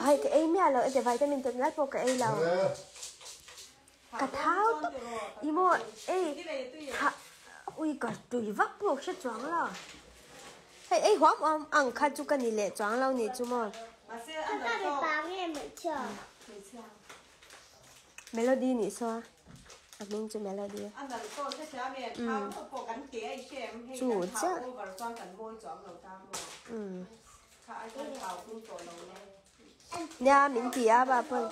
hay cái ấy mẹ là để vitamin tốt nhất cái ấy là cả tháo imo ấy ui cả tùy vắt buộc sẽ choáng là hay ấy hoác ăn khát chú cái này lệ choáng lâu này chú mò melody này sao mình chú melody chủ chứ nha mình tía bà phân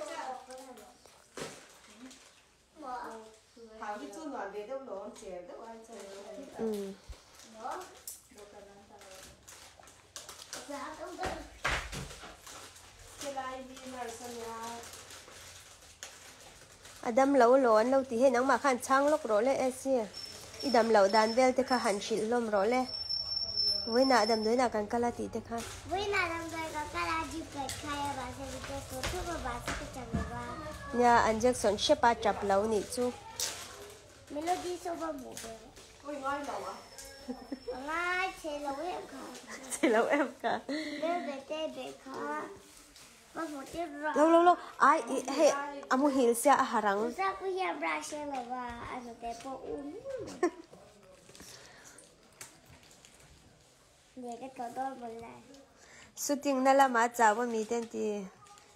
đâm lâu lộn lâu tí hết nắng mà khăn trang lúc rồi lẽ xí đâm lâu đàn vel thì khá hẳn xịt lom rồi lẽ với nà đâm đối nà cần cala tí thì khá với nà đâm đối cần cala chỉ phải khai bà sẽ bị cái số thuốc mà bà sẽ cái chẳng được ba nha anh Jackson sẽ ba chập lâu nị chú melody số ba mũ về ôi ngon lâu à ngon chế lâu em cả chế lâu em cả bê cả lâu ai hey amu hil sia harang sa ko ya brush la ba ano te po để cái cậu tôi một lại shooting na la ma cha wa mi ten ti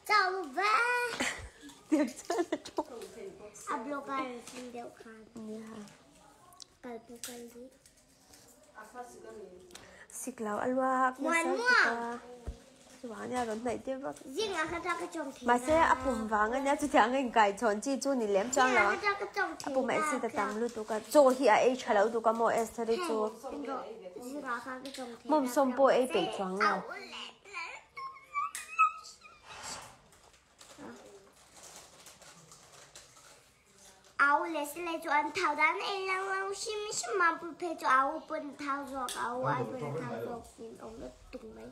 chào ba tiếc cha là chúc upload xin đeo khan cái bộ cái gì siklau alwa ngoan quá Vàng nha rồi này tiếp bác. Riêng là cái trồng thì mà sẽ áp bùm vàng anh nhá chú thằng anh cài chọn chi chú ni lém trang là áp bùm mẹ xin ta tạm luôn tụ cả cho hi ai trả lâu tụ cả mua Esther đi chú mồm xôm bôi ai bị choáng nào áo lấy sẽ lấy cho anh tháo đàn em lang xin mà bự phê cho áo bận tháo rồi áo ai bận tháo rồi xin ông nó tung đấy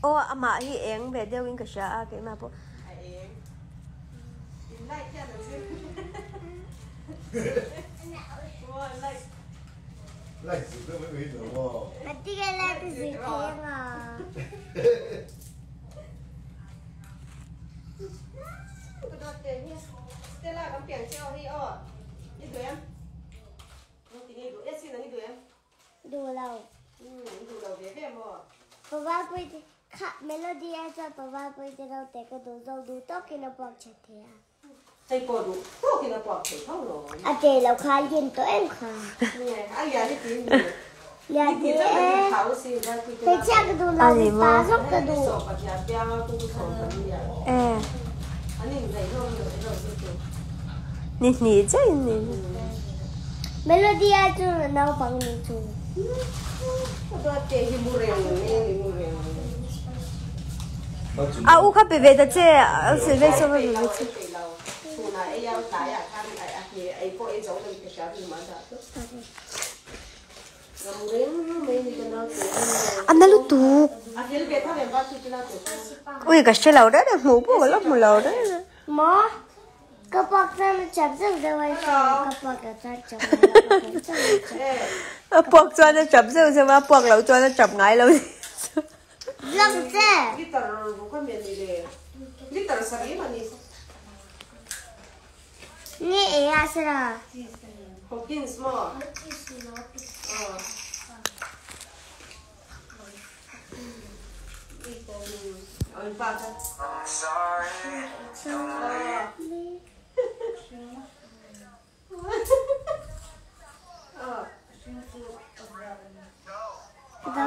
ô mà hi em về đeo in cái sao cái mà bố lại sự tôi mới biết được mà tí cái lại cái gì thế à Stella cầm tiền treo đi ô đi đuổi em không thì đi đuổi em xin là đi đuổi em đùa lâu đuổi đầu về em mà bà bây giờ melody cho bà bây giờ đâu để cái đồ dâu đủ tốt khi nó bọc chặt thế à thầy bỏ đủ tốt khi nó bỏ thầy không rồi à để lâu khai liên tụi em khá ai giờ đi tìm dạ thế thế chắc cái đồ lâu thì phá dốc cái đồ nè nè chứ nè melody cho nó nấu bằng nè chú à u khắp về đó chứ sự về số về chứ anh đã lúc tụ ui cái xe lầu đó là ngủ bộ lắm một lầu đó mỏ cái bọc ra nó chậm dừng rồi cái bọc ra chậm bọc cho nó chậm dừng rồi mà bọc lầu cho nó chậm ngay lâu lắm chứ nghe à sao đâu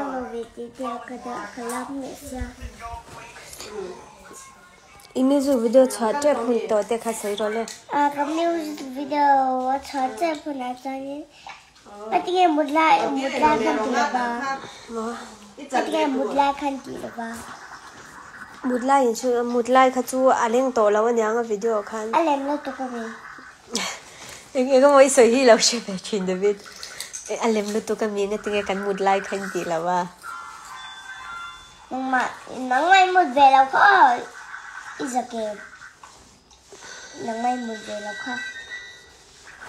mà vì tí theo cái đó cái lắm nữa sao Music video chart để phun to để khai sấy rồi lên. cái music video chart để phun lại cho nhé. Cái gì một like khăn gì là ba. Cái gì một like khăn gì là ba. Một like khá chú anh to lâu anh nhang video khăn. Anh lâu to cái gì? Em có mấy sợi hi lâu sẽ phải chuyển được biết. Anh lâu to cái miếng cái cần một like khăn gì là ba. Nhưng mà nó ngay một về là có. Is a game. nang may mudre la kha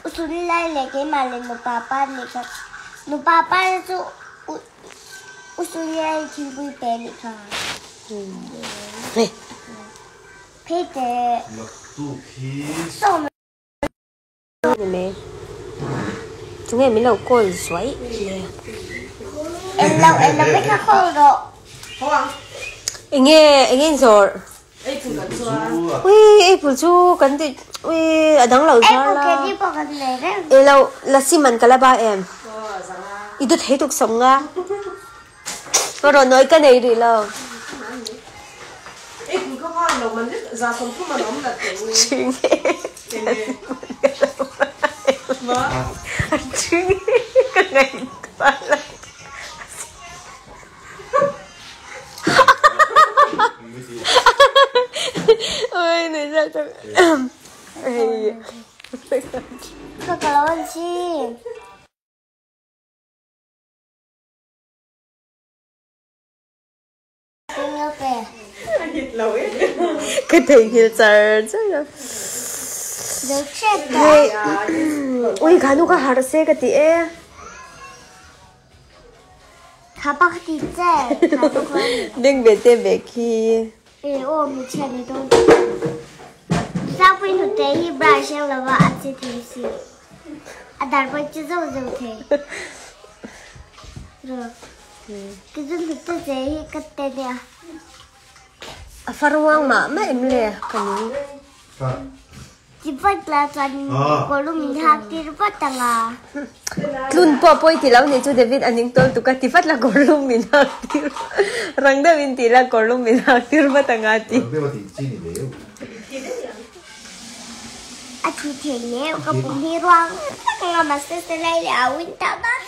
usun lai le ke ma le no papa ni ka no papa chu usun lai chi bui pe ni kha Hey. pe te tu khí so Này mẹ. Chúng em mới lâu cồn xoáy. em lâu biết khá khô rồi. Anh nghe rồi. Ui, em phụ chú cần thì ui ở đằng lâu Em ra có cái là. gì bỏ cái này đấy. Em lâu là xi măng cả là ba em. Ít được thấy được sống à. Rồi nói cái này đi lâu. Em có hoa lâu mà nhất ra sống không mà nóng là tiền Chuyện mà chuyện cái này quá là. Ôi này ra cho. Có cái lon chi. Không nhớ về. lâu ấy Cái thing hiện giờ chứ. Nếu chết Hey, ui 간호가 하루세 cái tía. 다 박티 째. 다 박아. Đừng về tên về khi. 예, 오 미치겠네 또. 사부인 호텔 히브라시아 라바 아치티시. 아 달바치 저저테. 그럼. 그전 그때 제이 그때냐. À farwang mà em lẹ cái này. Jibat la tuan kolum hak tirpat tanga. Tun po po itilaw ni Chu David aning tol tu katifat la kolum minatir. Rang da bin tila kolum minatir batangati. Pero thì chi này nếu À thì thế nhé, có bún hi roang. Tất cả mà sẽ lấy là win ta ba.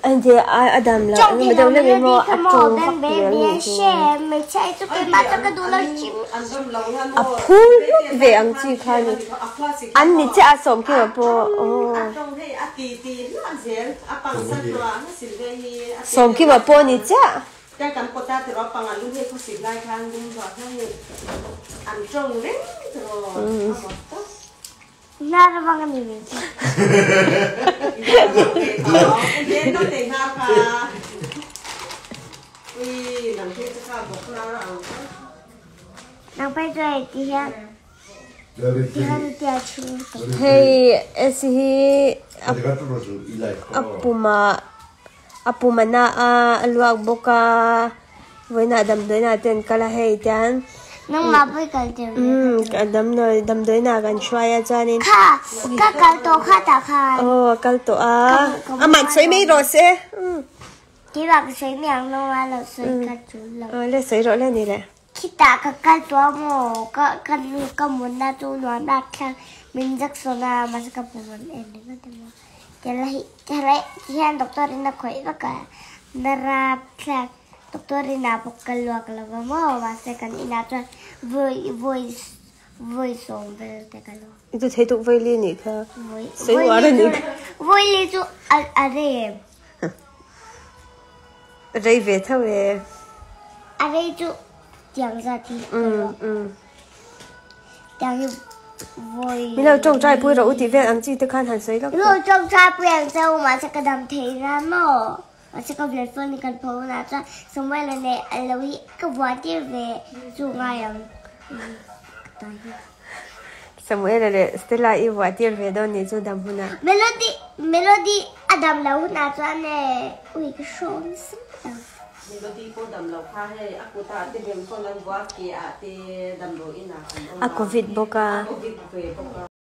Anh thì Adam là Trong thì đâu nó lấy đi mo cái mỏ bên bé bé xe, mày chạy cho cái bát cho cái đu lăng chim. ăn dâm lâu ha à phun về ăn chi khai ni. Anh ni cha som kia po. ăn trong hay ăn tì nó ăn dễ ăn bằng sắt rồi nó xịn về hi Som kia po ni cha. cái cắn cột ta thì nó bằng ăn luôn hay không xịn lại khang luôn rồi khang ăn trong đấy rồi Nara bang kami ni. Nó tiền ha cả ui làm thế cho sao bọc ra rồi Nang pai rồi thì ha. Thì ha thì chu. Hey, esi 내가 뚫어줘 일라이 apuma na aluag boka với na đầm đối na tên kala hey tan. Nang mapoy kal Đầm nơi đầm đối na gan xoay cho nên. Kha, kal to kha ta kha. Kal to mạnh xoay mấy rồi xe. Ki ba cái suy miang no ma la suy ka chu la. Lên xoay rồi lên đi nè. Ki ta kal to mo ka mun na chu no da kha min jak so na ma ka pu mon en ni ka mo. Ki han doctor ina khoi ba ka. Nara kha doctor ina pokkalwa kala ba mo ba se kan ina cha voi song về te kalo. Itu thấy tụ vây liên nhỉ cơ. Xoay Voi quá rồi nhỉ. Voi le chu are. Rây về thôi về. Are chu chẳng ra thì. Chẳng voi. Mình đâu trồng trái bưởi rồi thì về ăn gì tôi khăn hẳn xoay lắm. Rồi trong trái bưởi ăn sao mà sẽ cái đầm thế ra mà. Mà sẽ có việc phân cần phố là cho xong rồi là nè anh lâu hi cái vói tiếp về dù ngay ăn. Xong rồi là Stella yêu vợ tiền về đâu nhỉ chú đầm hôn à. Melody Adam lâu na cho nè. Ui cái show nó Melody ko dam lâu ha hay aku ta te dem ko lang wa ki ate dam lo ina Covid boka. Covid về boka